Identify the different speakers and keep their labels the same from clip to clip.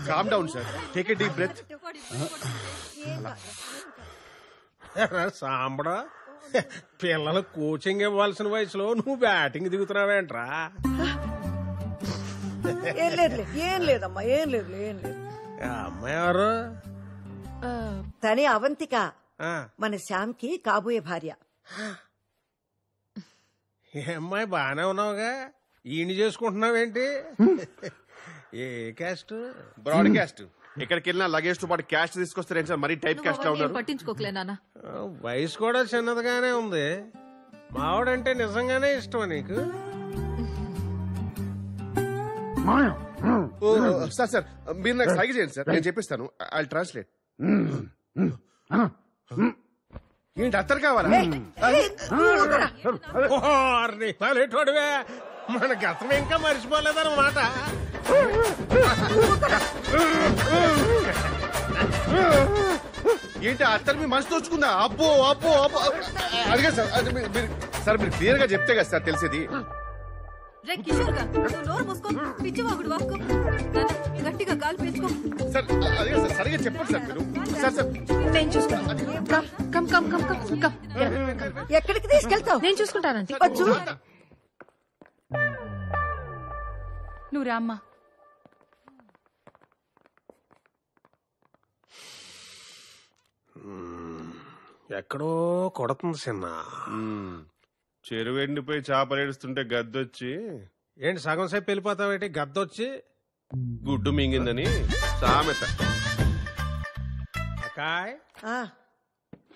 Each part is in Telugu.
Speaker 1: Com down sir, take a deep breath.
Speaker 2: సాంబడా, పిల్లలు కోచింగ్ ఇవ్వాల్సిన వయసులో నువ్వు బ్యాటింగ్ దిగుతున్నావేంట్రా?
Speaker 3: ఏం లేదమ్మా, ఏం లేదు.
Speaker 2: అమ్మాయి ఎవరు?
Speaker 3: తనే అవంతిక, మన శ్యామ్కి కాబోయే భార్య.
Speaker 2: ఏ అమ్మాయి బానే ఉన్నావుగా, ఈయన చేసుకుంటున్నావేంటి? ఏ క్యాస్ట్?
Speaker 1: Broadcast. ఎక్కడికి వెళ్ళినా లగేజ్ తో పాటు క్యాష్ తీసుకొస్తారేం సార్? మరీ టైప్ క్యాస్ట్ లా ఉన్నారు.
Speaker 4: పట్టించుకోకలే నాన్న.
Speaker 2: వయసు కూడా చిన్నదిగానే ఉంది. మావాడంటే నిజంగానే ఇష్టమా నీకు?
Speaker 1: సార్ సార్ మీరు నాకు సైగ చేయండి సార్, నేను చెప్పిస్తాను. I translate. ఏంటి అత్తరు కావాలా?
Speaker 2: పల్లెటోడివే, మన గతం ఇంకా మర్చిపోలేదన్నమాట.
Speaker 1: ఏంటి అత్తరు మీ మనసు తోచుకుందా? అబ్బో అబ్బో అబ్బో అడిగా సార్. సార్ మీరు క్లియర్ గా చెప్తే కదా సార్ తెలిసేది.
Speaker 4: గట్టిగా కాలు పెట్టుకో
Speaker 1: సార్. అదే సార్, సరిగా చెప్పండి సార్ మీరు. సార్ సార్
Speaker 4: నేను చూసుకుంటాను.
Speaker 3: ఎక్కడికి తీసుకెళ్తావు?
Speaker 4: నేను చూసుకుంటానంటే నువ్వు రామ్మా.
Speaker 2: ఎక్కడో కొడుతుంది చిన్న.
Speaker 1: చెరువు ఎండిపోయి చేపలేడుస్తుంటే గద్దొచ్చి,
Speaker 2: ఏంటి సగం సేపు వెళ్ళిపోతావేంటి? గద్దొచ్చి
Speaker 1: గుడ్డు మింగిందని సామెత.
Speaker 2: అకాయ్,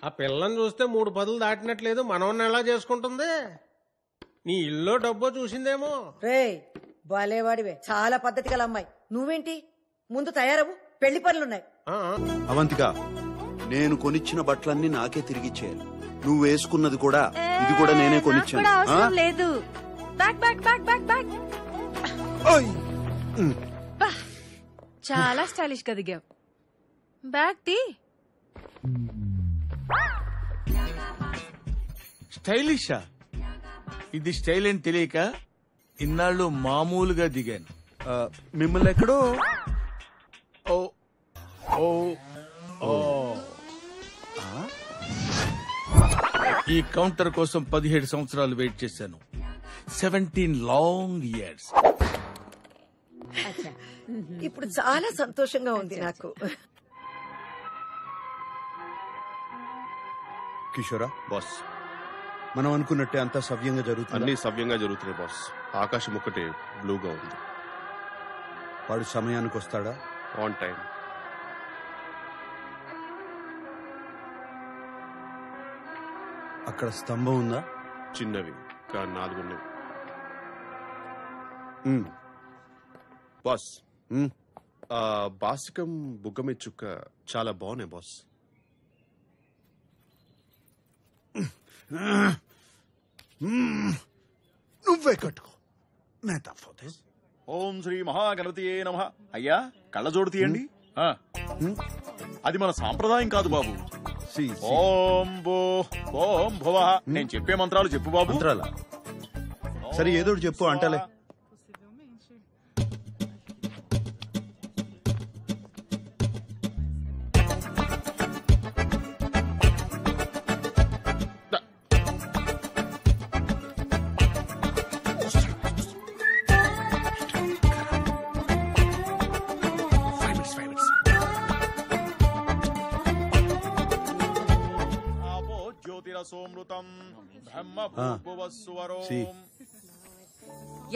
Speaker 2: ఆ పిల్లని చూస్తే 3 పదులు దాటినట్లేదు. మనవన్న ఎలా చేసుకుంటుంది? నీ ఇల్లు డబ్బో చూసిందేమో.
Speaker 3: రే బాలేవాడివే, చాలా పద్ధతి గల అమ్మాయి. నువ్వేంటి ముందు తయారవు, పెళ్లి పనులున్నాయి.
Speaker 5: అవంతిక, నేను కొనిచ్చిన బట్టలన్నీ నాకే తిరిగిచ్చేయాలి. నువ్వు వేసుకున్నది కూడా, ఇది కూడా నేనే కొనిచ్చాను.
Speaker 4: లేదు, చాలా స్టైలిష్ గా దిగావు. బ్యాగ్ తీ.
Speaker 6: స్టైలిషా? ఇది స్టైల్ అని తెలియక ఇన్నాళ్ళు మామూలుగా దిగాను.
Speaker 5: మిమ్మల్ని ఎక్కడో
Speaker 6: ఓ ఓ ఓ ఈ కౌంటర్ కోసం 17 సంవత్సరాలు వెయిట్ చేశాను. 17 లాంగ్ ఇయర్స్.
Speaker 3: ఇప్పుడు చాలా సంతోషంగా ఉంది నాకు.
Speaker 5: కిషోరా
Speaker 1: బాస్,
Speaker 5: మనం అనుకున్నట్టే అంతా సవ్యంగా జరుగుతుంది.
Speaker 1: అన్ని సవ్యంగా జరుగుతున్నాయి బాస్. ఆకాశం ఒక్కటే బ్లూగా ఉంది.
Speaker 5: వాడు సమయానికి వస్తాడా?
Speaker 1: On time.
Speaker 5: అక్కడ స్తంభం ఉందా?
Speaker 1: చిన్నవి కానీ 4 ఉన్నవి. బాస్, బాసికం బుగ్గమే చుక్క చాలా బాగున్నాయి బాస్.
Speaker 5: నువ్వే కట్టుకో.
Speaker 7: ఓం శ్రీ మహాగణపతియే నమః. అయ్యా కళ్ళజోడు తీయండి. అది మన సాంప్రదాయం కాదు బాబు. ఓం భూ ఓం భువ. నేను చెప్పే మంత్రాలు చెప్పు బాబు.
Speaker 5: మంత్రాలా? సరే ఏదో చెప్పు అంటలే.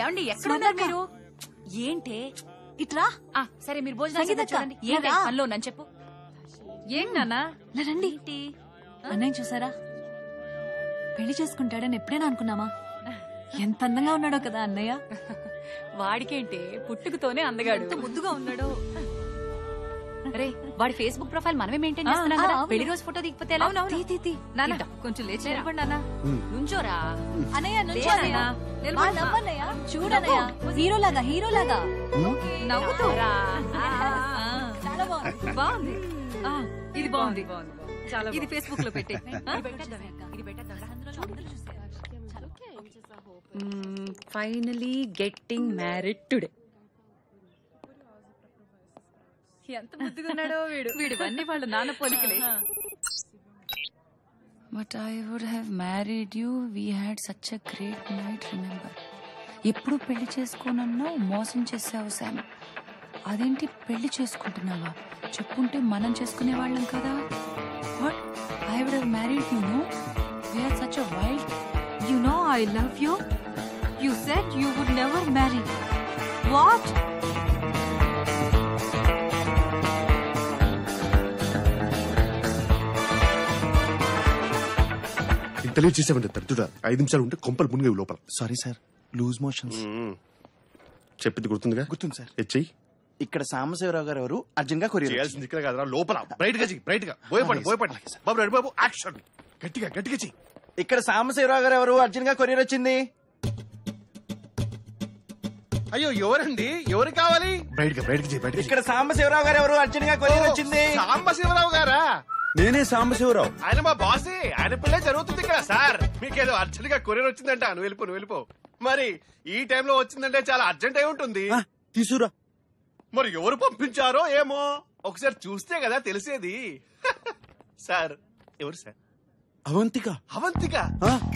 Speaker 4: ఏమండి ఎక్కడున్నారు మీరు? ఏంటే ఇట్రా. సరే మీరు భోజనం చూడండి. ఏంటి పనిలో నన్ను చెప్పు. ఏంటి నాన్నా? రండి.
Speaker 8: అన్నయ్య చూసారా? పెళ్లి చేసుకుంటాడని ఎప్పుడైనా అనుకున్నామా? ఎంత అందంగా ఉన్నాడో కదా అన్నయ్య.
Speaker 4: వాడికేంటే పుట్టుకతోనే అందగాడు. ముద్దుగా ఉన్నాడు. రే వాడి ఫేస్బుక్ ప్రొఫైల్ మనమే మెయింటైన్ చేస్తున్నాం కదా. పెళ్లి రోజు ఫోటో దిగిపోతే ఎలా? నాన్న కొంచెం లేచి నిలబడి నాన్న. నుంచోరా
Speaker 8: అన్నయ్య, నుంచోనయ్య. చూడన్నయ్య, హీరోలాగా హీరోలాగా
Speaker 4: నవ్వుతోరా. బాగుంది. ఇది బాగుంది. ఇది ఫేస్బుక్ లో పెట్టే. Finally getting married today. ఎంత ముద్దుగున్నాడో వీడు. వీడివన్నీ వాళ్ళ నాన్న పోలికలే.
Speaker 8: But I would have married you, we had such a great night, remember. ఎప్పుడు పెళ్లి చేసుకోనన్నా మోసం చేసావు శామ్. అదేంటి పెళ్లి చేసుకుంటున్నావా? చెప్పుంటే మనం చేసుకునే వాళ్ళం కదా. What, I would have married you, no? We are such a wild.
Speaker 4: You know I love you. You said you would never marry. What?
Speaker 1: ఇంత లేట్ చేసామంటే తట్టుడా 5 నిమిషాలు ఉంటే కొంపలు మునిగేవి లోపల.
Speaker 9: Sorry sir, loose motions.
Speaker 1: చెప్పింది గుర్తుందిగా?
Speaker 9: గుర్తుంది సార్.
Speaker 1: హెచ్ఐ
Speaker 9: ఇక్కడ సాంబశివరావు గారు ఎవరు అర్జున్ గా కొరియర్
Speaker 1: చేయాల్సింది ఇక్కడ కాదురా, లోపల. బ్రైట్ గా చెయ్యి, బ్రైట్ గా. భయపడి బాబు, రెడీ బాబు, యాక్షన్. గట్టిగా గట్టిగా చెయ్యి.
Speaker 9: ఇక్కడ సాంబశివరావు గారు ఎవరు అర్జున్ గా కొరియర్ వచ్చింది.
Speaker 2: అయ్యో ఎవరండి? ఎవరు కావాలి?
Speaker 1: బ్రైట్ గా చెయ్యి, బ్రైట్ గా.
Speaker 9: ఇక్కడ సాంబశివరావు గారు ఎవరు అర్జున్ గా కొరియర్ వచ్చింది.
Speaker 2: సాంబశివరావు గారా?
Speaker 5: నేనే సాంబశివరావు.
Speaker 2: ఆయన మా బాసే. ఆయన పిల్లే జరుగుతుంది ఇక్కడ. సార్ మీకేదో అర్జెంట్ గా కొరియర్ వచ్చిందంట. నువ్వు వెళ్ళిపో. మరి ఈ టైంలో వచ్చిందంటే చాలా అర్జెంట్ అయి ఉంటుంది.
Speaker 5: తీసురా.
Speaker 2: మరి ఎవరు పంపించారో ఏమో ఒకసారి చూస్తే కదా తెలిసేది. సార్ ఎవరు సార్?
Speaker 5: అవంతిక.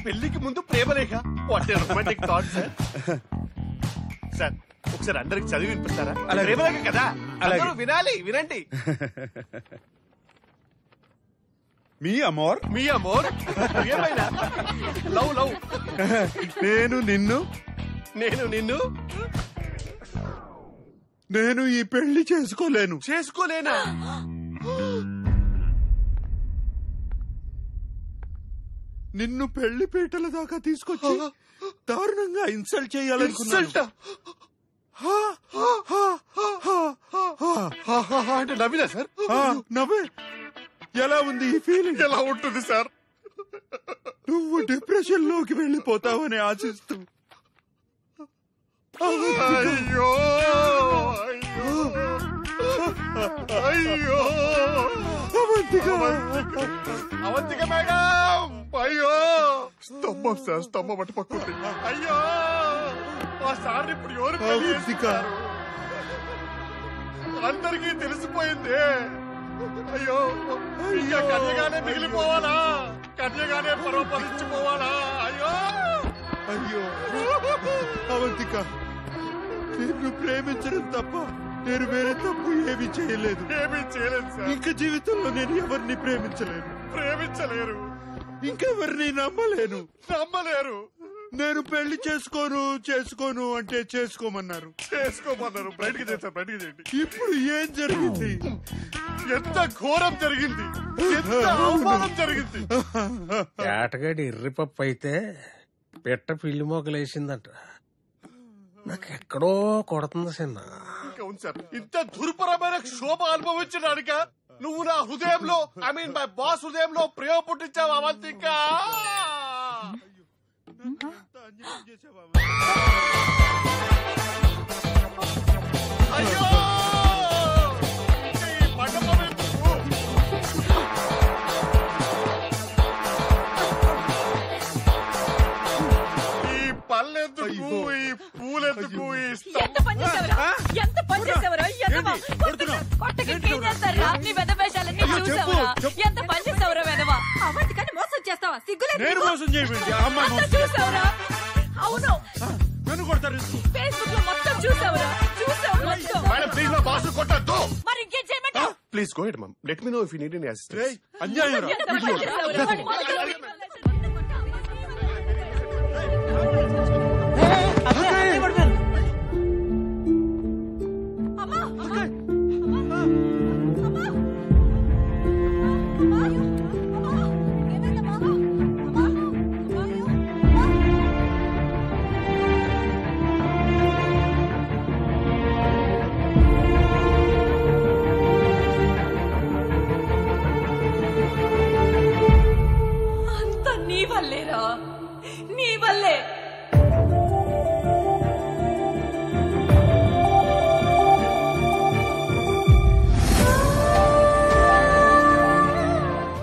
Speaker 2: పెళ్లికి ముందు ప్రేమలేఖ. What a romantic thought sir. Sir ఒకసారి అందరికి చదివి వినిపిస్తారా? ప్రేమలేఖ కదా, అందరూ వినండి.
Speaker 5: మీ అమోర్
Speaker 2: ఏమైనా లవ్.
Speaker 5: నేను నిన్ను నేను ఈ పెళ్లి చేసుకోలేనా? నిన్ను పెళ్లి పీటల దాకా తీసుకొచ్చి దారుణంగా ఇన్సల్ట్ చేయాలనుకున్నా.
Speaker 1: అంటే నవ్వినా సార్?
Speaker 5: నవ్వే. ఎలా ఉంది ఈ ఫీలింగ్?
Speaker 1: ఎలా ఉంటుంది సార్?
Speaker 5: నువ్వు డిప్రెషన్ లోకి వెళ్ళిపోతావని ఆశిస్తూ.
Speaker 1: అయ్యో అవంతిక మేడం, అయ్యో స్తంభం సార్, స్తంభం అటు పక్కుంది. అయ్యో ఆ సార్ ఇప్పుడు ఎవరు పెళ్లి చేస్తున్నారు? అందరికీ తెలిసిపోయింది. అయ్యో ఇంకా కన్యగానే మిగిలిపోవాలా? కన్యగానే పరోపరించిపోవాలా? అయ్యో
Speaker 5: అవంతిక, నిన్ను ప్రేమించడం తప్ప నేను వేరే తప్పు ఏమీ చేయలేదు
Speaker 1: సార్.
Speaker 5: ఇంకా జీవితంలో నేను ఎవరిని ప్రేమించలేరు. ఇంకెవరిని నమ్మలేరు. నేను పెళ్లి చేసుకోను అంటే చేసుకోమన్నారు.
Speaker 1: బయటికి చేయండి.
Speaker 5: ఇప్పుడు ఏం జరిగింది?
Speaker 1: ఎంత ఘోరం జరిగింది, ఎంత అవమానం జరిగింది.
Speaker 2: ఏటగాడి ఎర్రిపప్పు అయితే పెట్ట పిల్లి మోకలేసిందంట. నాకెక్కడో కొడుతుంది చిన్న.
Speaker 1: అవును సార్, ఇంత దుర్భరమైన శోభ అనుభవించడానిక నువ్వు నా హృదయంలో, మై బాస్ హృదయంలో ప్రేమ పుట్టించావు అవంతిక. అయ్యో ఈ పళ్ళెందుకు, ఈ పూలెందుకు, ఈ
Speaker 4: ఎంత పని చేసావురా? ఎంత పని చేసావురా వెధవా? అవంతికని మోసం చేస్తావా? సిగ్గులేదు.
Speaker 5: నేను మోసం చేయబడి
Speaker 4: చూసావురా? అవును,
Speaker 5: నన్ను కొడతారు.
Speaker 4: ఫేస్బుక్ లో మొత్తం చూసావురా?
Speaker 1: మేడం ప్లీజ్ నా బాస్ కొట్టద్దు.
Speaker 4: మరి ఇంకేం చేయమంటావు?
Speaker 1: Please go ahead mom, let me know if you need any assistance.
Speaker 5: అన్యాయం.
Speaker 4: ఎంత పని చేసావురా? నీ వల్లే